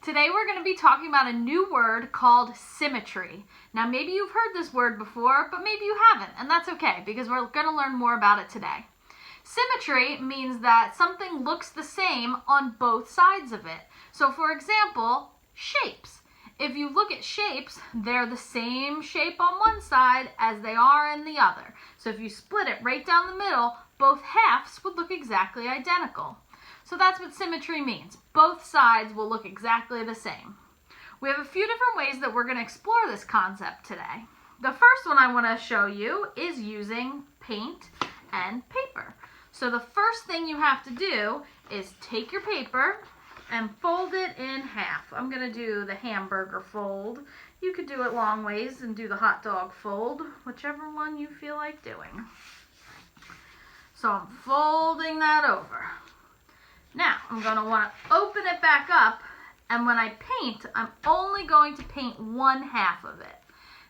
Today we're going to be talking about a new word called symmetry. Now maybe you've heard this word before, but maybe you haven't, and that's okay because we're going to learn more about it today. Symmetry means that something looks the same on both sides of it. So for example, shapes. If you look at shapes, they're the same shape on one side as they are in the other. So if you split it right down the middle, both halves would look exactly identical. So that's what symmetry means. Both sides will look exactly the same. We have a few different ways that we're going to explore this concept today. The first one I want to show you is using paint and paper. So the first thing you have to do is take your paper and fold it in half. I'm going to do the hamburger fold. You could do it long ways and do the hot dog fold, whichever one you feel like doing. So I'm folding that over. Now, I'm going to want to open it back up, and when I paint, I'm only going to paint one half of it.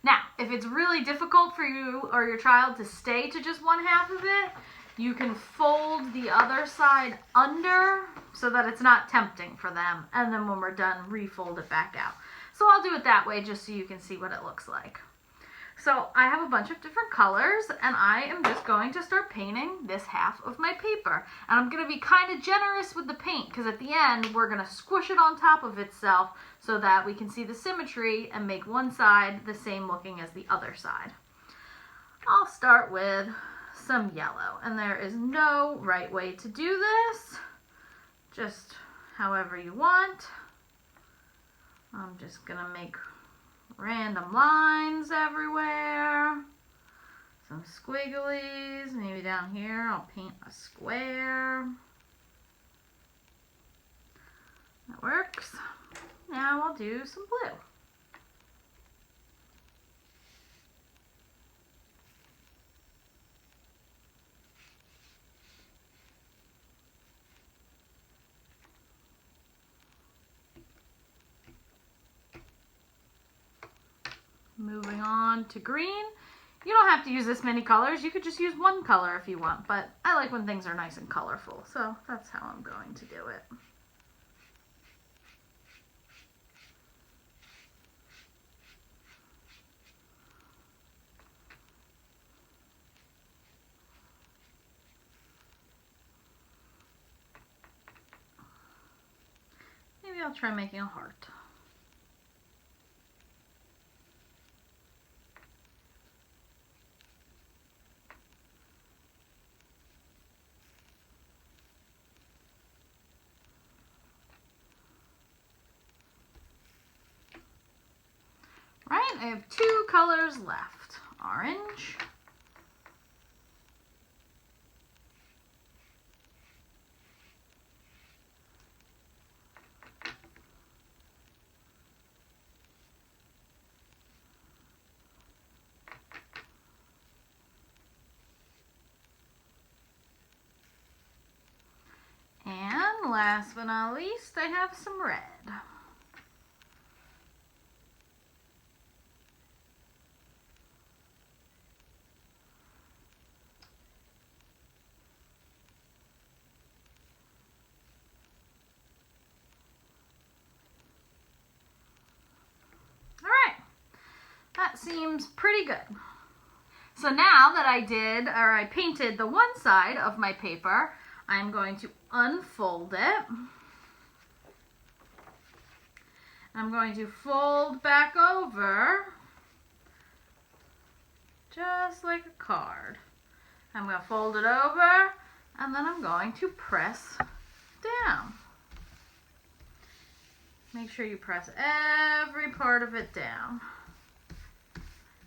Now, if it's really difficult for you or your child to stay to just one half of it, you can fold the other side under so that it's not tempting for them, and then when we're done, refold it back out. So I'll do it that way just so you can see what it looks like. So I have a bunch of different colors, and I am just going to start painting this half of my paper. And I'm going to be kind of generous with the paint because at the end we're going to squish it on top of itself so that we can see the symmetry and make one side the same looking as the other side. I'll start with some yellow, and there is no right way to do this, just however you want. I'm just going to make random lines everywhere, some squigglies, maybe down here I'll paint a square. That works. Now I'll do some blue. Moving on to green. You don't have to use this many colors. You could just use one color if you want, but I like when things are nice and colorful, so that's how I'm going to do it. Maybe I'll try making a heart. Right, I have two colors left. Orange. And last but not least, I have some red. That seems pretty good. So now that I painted the one side of my paper, I'm going to unfold it. I'm going to fold back over just like a card. I'm going to fold it over, and then I'm going to press down. Make sure you press every part of it down,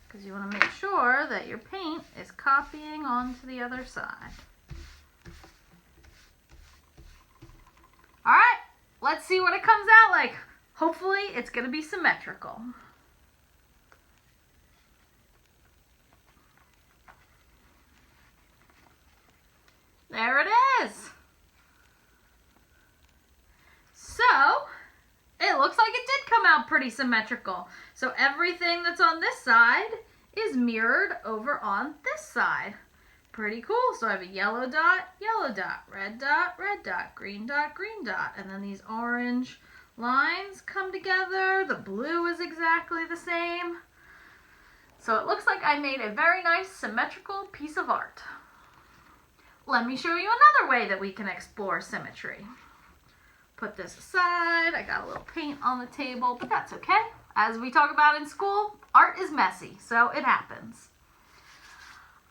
because you want to make sure that your paint is copying onto the other side. All right, let's see what it comes out like. Hopefully it's going to be symmetrical. There it is. So it looks like it did come out pretty symmetrical. So everything that's on this side is mirrored over on this side. Pretty cool. So I have a yellow dot, red dot, green dot, and then these orange lines come together. The blue is exactly the same. So it looks like I made a very nice symmetrical piece of art. Let me show you another way that we can explore symmetry. Put this aside. I got a little paint on the table, but that's okay. As we talk about in school, art is messy, so it happens.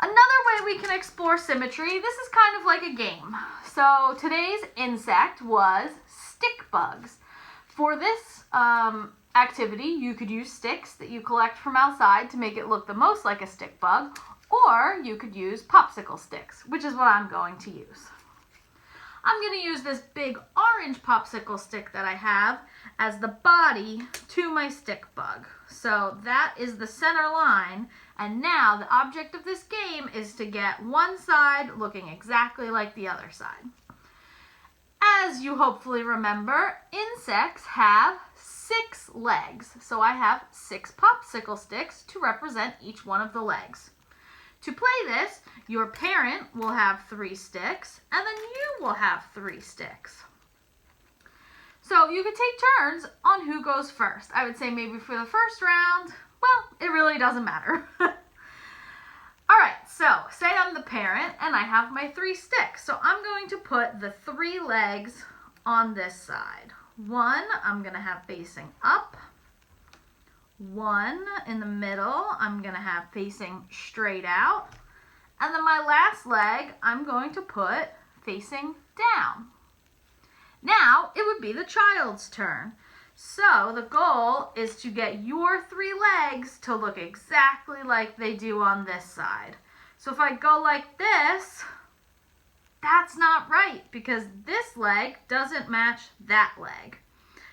Another way we can explore symmetry, this is kind of like a game. So today's insect was stick bugs. For this activity, you could use sticks that you collect from outside to make it look the most like a stick bug, or you could use popsicle sticks, which is what I'm going to use. I'm going to use this big orange popsicle stick that I have as the body to my stick bug. So that is the center line, and now the object of this game is to get one side looking exactly like the other side. As you hopefully remember, insects have 6 legs, so I have 6 popsicle sticks to represent each one of the legs. To play this, your parent will have 3 sticks, and then you will have 3 sticks. So you could take turns on who goes first. I would say maybe for the first round, well, it really doesn't matter. Alright, so say I'm the parent and I have my 3 sticks. So I'm going to put the 3 legs on this side. One I'm going to have facing up. One in the middle I'm going to have facing straight out. And then my last leg I'm going to put facing down. Now it would be the child's turn. So the goal is to get your 3 legs to look exactly like they do on this side. So if I go like this, that's not right because this leg doesn't match that leg.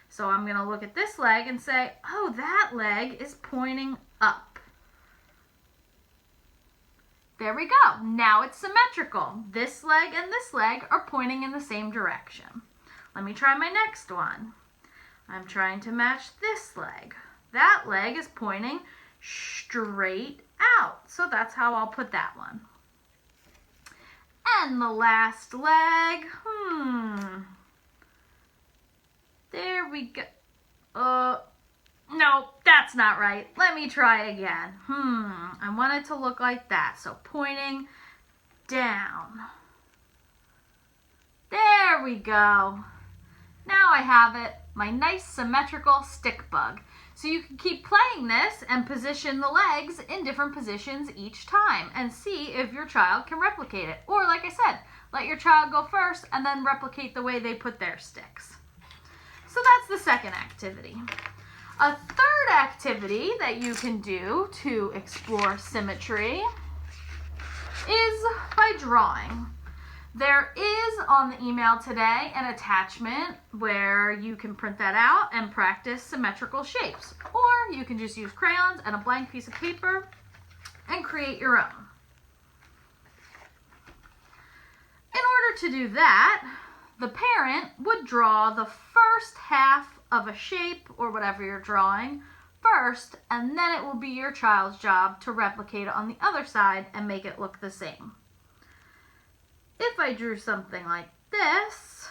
So I'm going to look at this leg and say, oh, that leg is pointing up. There we go. Now it's symmetrical. This leg and this leg are pointing in the same direction. Let me try my next one. I'm trying to match this leg. That leg is pointing straight out. So that's how I'll put that one. And the last leg, there we go. No, that's not right. Let me try again. I want it to look like that. So pointing down. There we go. Now I have it, my nice symmetrical stick bug. So you can keep playing this and position the legs in different positions each time and see if your child can replicate it. Or like I said, let your child go first and then replicate the way they put their sticks. So that's the second activity. A third activity that you can do to explore symmetry is by drawing. There is on the email today an attachment where you can print that out and practice symmetrical shapes. Or you can just use crayons and a blank piece of paper and create your own. In order to do that, the parent would draw the first half of a shape or whatever you're drawing first, and then it will be your child's job to replicate it on the other side and make it look the same. If I drew something like this,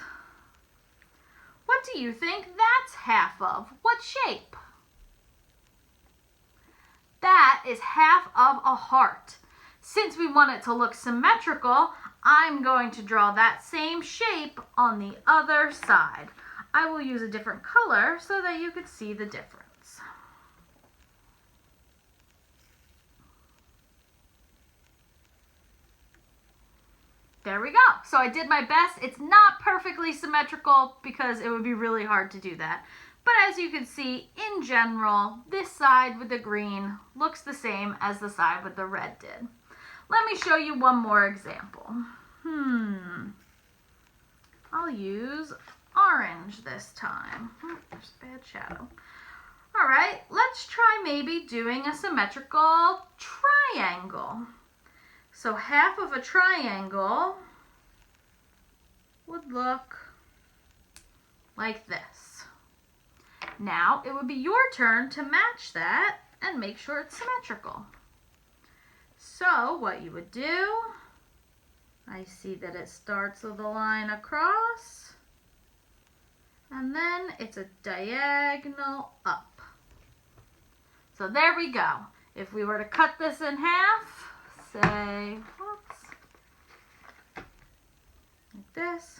what do you think that's half of? What shape? That is half of a heart. Since we want it to look symmetrical, I'm going to draw that same shape on the other side. I will use a different color so that you could see the difference. There we go. So I did my best. It's not perfectly symmetrical because it would be really hard to do that. But as you can see, in general, this side with the green looks the same as the side with the red did. Let me show you one more example. I'll use orange this time. There's a bad shadow. All right, let's try maybe doing a symmetrical triangle. So half of a triangle would look like this. Now it would be your turn to match that and make sure it's symmetrical. So what you would do, I see that it starts with a line across And then it's a diagonal up. So there we go. If we were to cut this in half, say, whoops, like this.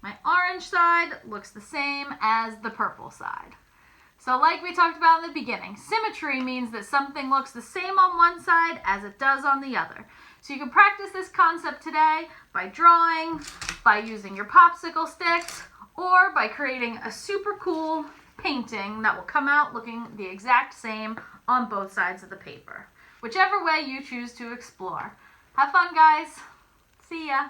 My orange side looks the same as the purple side. So like we talked about in the beginning, symmetry means that something looks the same on one side as it does on the other. So you can practice this concept today by drawing, by using your popsicle sticks, or by creating a super cool painting that will come out looking the exact same on both sides of the paper. Whichever way you choose to explore. Have fun, guys. See ya.